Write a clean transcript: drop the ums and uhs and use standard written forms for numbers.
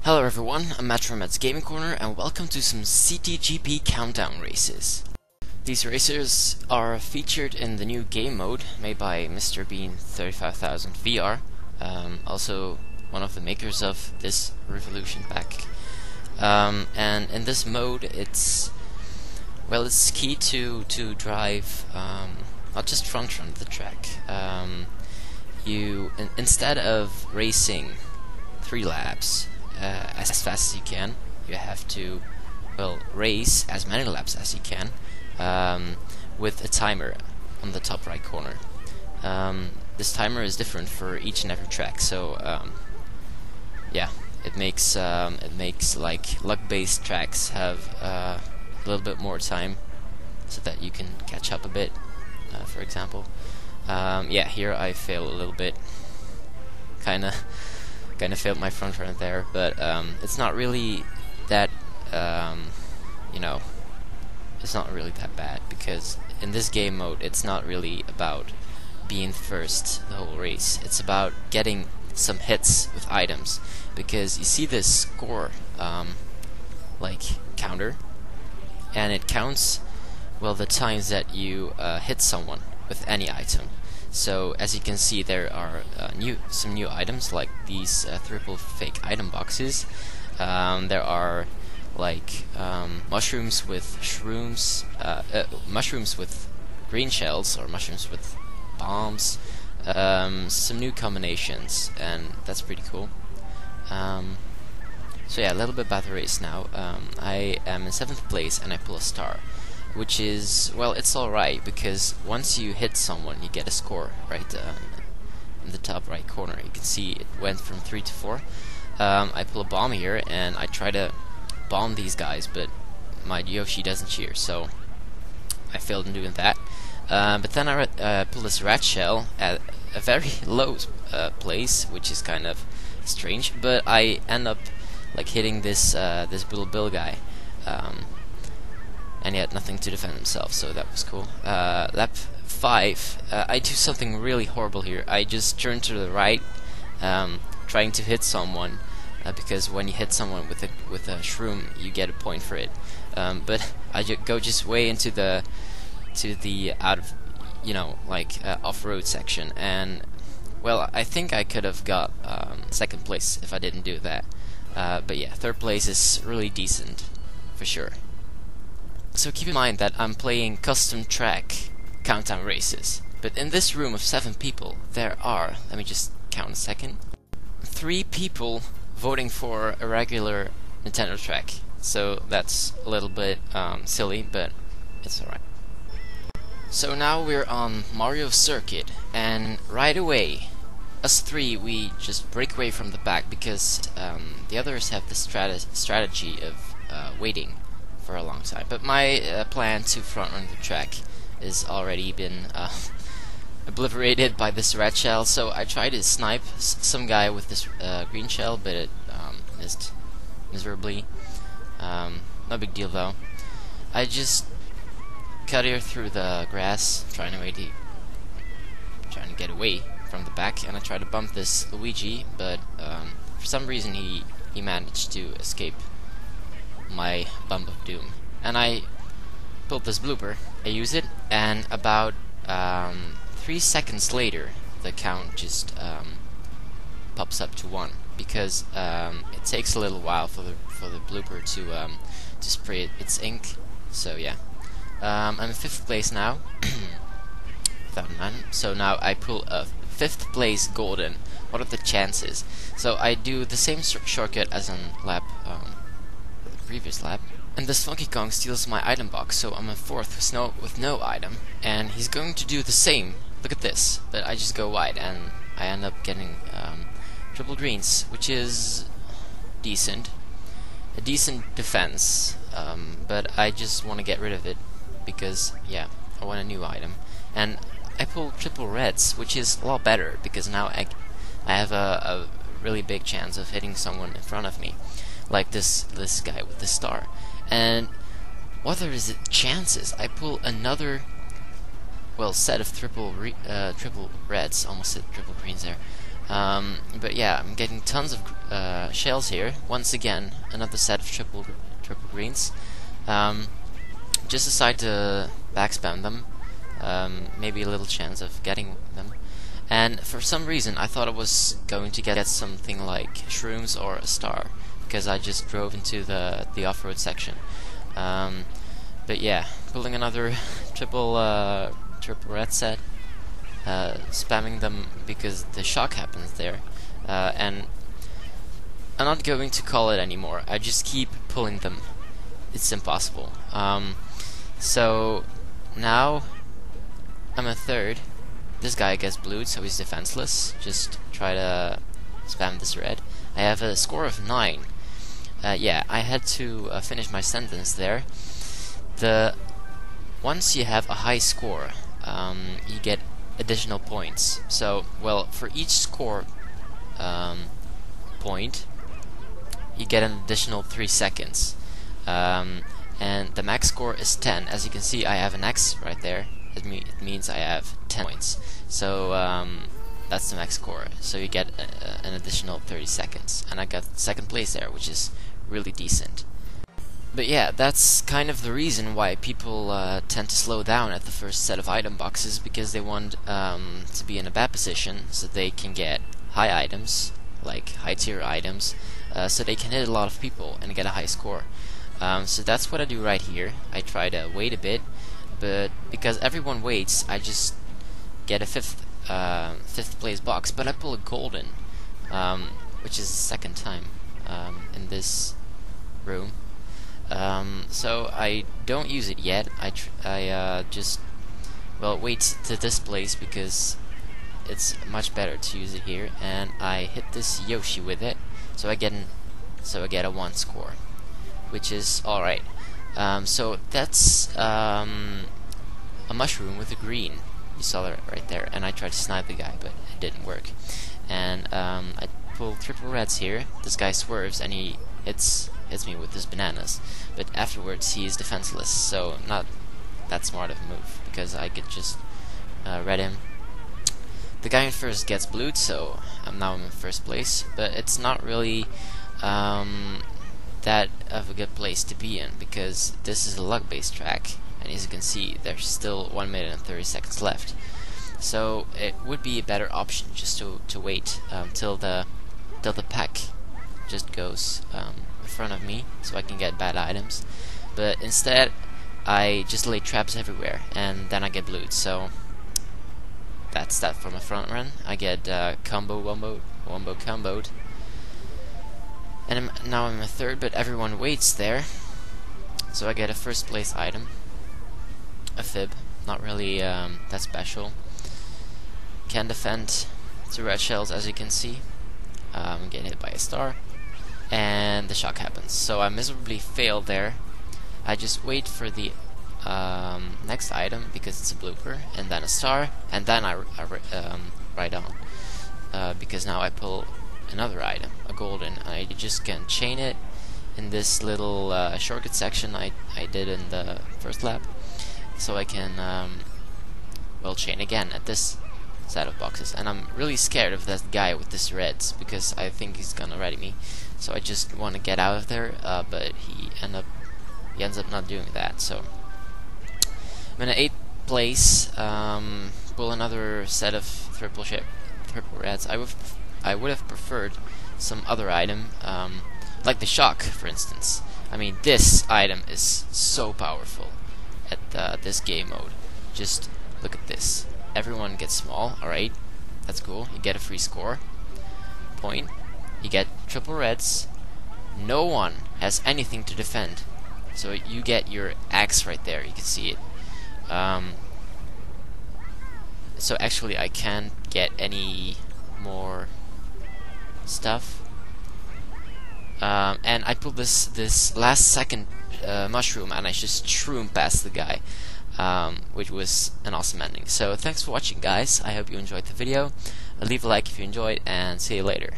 Hello everyone, I'm Matt from Matt's Gaming Corner and welcome to some CTGP countdown races. These racers are featured in the new game mode made by MrBean35000vr, also one of the makers of this Revolution pack. And in this mode it's key to drive not just front run the track. Instead of racing 3 laps as fast as you can, you have to race as many laps as you can with a timer on the top right corner. This timer is different for each and every track, so yeah, it makes like luck-based tracks have a little bit more time so that you can catch up a bit. For example, yeah, here I fail a little bit, kind of failed my front run there, but it's not really that it's not really that bad, because in this game mode it's not really about being first the whole race. It's about getting some hits with items, because you see this score like counter, and it counts the times that you hit someone with any item. So as you can see, there are some new items like these triple fake item boxes. There are like mushrooms with shrooms, mushrooms with green shells, or mushrooms with bombs, some new combinations, and that's pretty cool. So yeah, a little bit about the race now. I am in 7th place and I pull a star, which is, it's alright, because once you hit someone you get a score right in the top right corner. You can see it went from 3 to 4. I pull a bomb here and I try to bomb these guys, but my Yoshi doesn't cheer, so I failed in doing that. But then I pull this rat shell at a very low place, which is kind of strange, but I end up like hitting this little bill guy, and he had nothing to defend himself, so that was cool. Lap 5, I do something really horrible here. I just turn to the right, trying to hit someone, because when you hit someone with a shroom, you get a point for it. But I go just way into the out of off-road section, and I think I could have got 2nd place if I didn't do that. But yeah, 3rd place is really decent for sure. So keep in mind that I'm playing custom track countdown races, but in this room of 7 people there are, let me just count a second, 3 people voting for a regular Nintendo track. So that's a little bit silly, but it's alright. So now we're on Mario Circuit, and right away us 3, we just break away from the back, because the others have the strategy of waiting for a long time. But my plan to front run the track has already been obliterated by this red shell, so I tried to snipe some guy with this green shell, but it missed miserably. No big deal though. I just cut here through the grass, trying to get away from the back, and I tried to bump this Luigi, but for some reason he managed to escape my bump of doom. And I pulled this blooper, I use it, and about 3 seconds later the count just pops up to 1, because it takes a little while for the blooper to spray its ink. So yeah, I'm in 5th place now without a 9. So now I pull a 5th place golden. What are the chances? So I do the same shortcut as on lap previous lap, and this Funky Kong steals my item box, so I'm in 4th with no item, and he's going to do the same. Look at this, but I just go wide and I end up getting triple greens, which is decent, a decent defense, but I just want to get rid of it, because yeah, I want a new item. And I pull triple reds, which is a lot better, because now I have a really big chance of hitting someone in front of me, like this guy with the star. And what are the chances? I pull another set of triple reds, almost said triple greens there. But yeah, I'm getting tons of shells here. Once again, another set of triple greens. Just decide to backspam them. Maybe a little chance of getting them. And for some reason, I thought I was going to get something like shrooms or a star, because I just drove into the off-road section. But yeah, pulling another triple red set, spamming them because the shock happens there, and I'm not going to call it anymore. I just keep pulling them. It's impossible. So now I'm a third. This guy gets blued, so he's defenseless. Just try to spam this red. I have a score of 9. Yeah, I had to finish my sentence there. Once you have a high score, you get additional points. So, well, for each score point, you get an additional 3 seconds. And the max score is 10. As you can see, I have an X right there. It means I have 10 points. So that's the max score. So you get an additional 30 seconds. And I got second place there, which is really decent. But yeah, that's kind of the reason why people tend to slow down at the first set of item boxes, because they want to be in a bad position so they can get high items, like high tier items, so they can hit a lot of people and get a high score. So that's what I do right here. I try to wait a bit, but because everyone waits, I just get a fifth place box. But I pull a golden, which is the second time in this room. So I don't use it yet. I just wait to this place because it's much better to use it here. And I hit this Yoshi with it, so I get a 1 score, which is alright. So that's a mushroom with a green. You saw that right there. And I tried to snipe the guy, but it didn't work. And I pull triple reds here. This guy swerves and he hits me with his bananas. But afterwards he is defenseless, so not that smart of a move, because I could just red him. The guy in first gets blued, so I'm now in first place. But it's not really that of a good place to be in, because this is a luck-based track, and as you can see, there's still 1 minute and 30 seconds left. So it would be a better option just to wait till the pack just goes in front of me, so I can get bad items. But instead, I just lay traps everywhere, and then I get blued. So that's that for my front run. I get wombo comboed. And now I'm a third, but everyone waits there. So I get a first place item. A fib. Not really that special. Can defend 2 red shells, as you can see. I'm getting hit by a star. And the shock happens. So I miserably failed there. I just wait for the next item, because it's a blooper. And then a star. And then I ride on. Because now I pull another item, a golden. I just can chain it in this little shortcut section I did in the first lap, so I can chain again at this set of boxes. And I'm really scared of that guy with this reds, because I think he's gonna ready me, so I just want to get out of there, but he ends up not doing that. So I'm in 8th place. Pull another set of triple reds. I would have preferred some other item, like the shock, for instance. I mean, this item is so powerful at this game mode. Just look at this. Everyone gets small, alright, that's cool. You get a free score point. You get triple reds. No one has anything to defend, so you get your axe right there. You can see it. So actually, I can't get any more stuff. And I pulled this last second mushroom, and I just shroomed past the guy, which was an awesome ending. So thanks for watching, guys. I hope you enjoyed the video. Leave a like if you enjoyed, and see you later.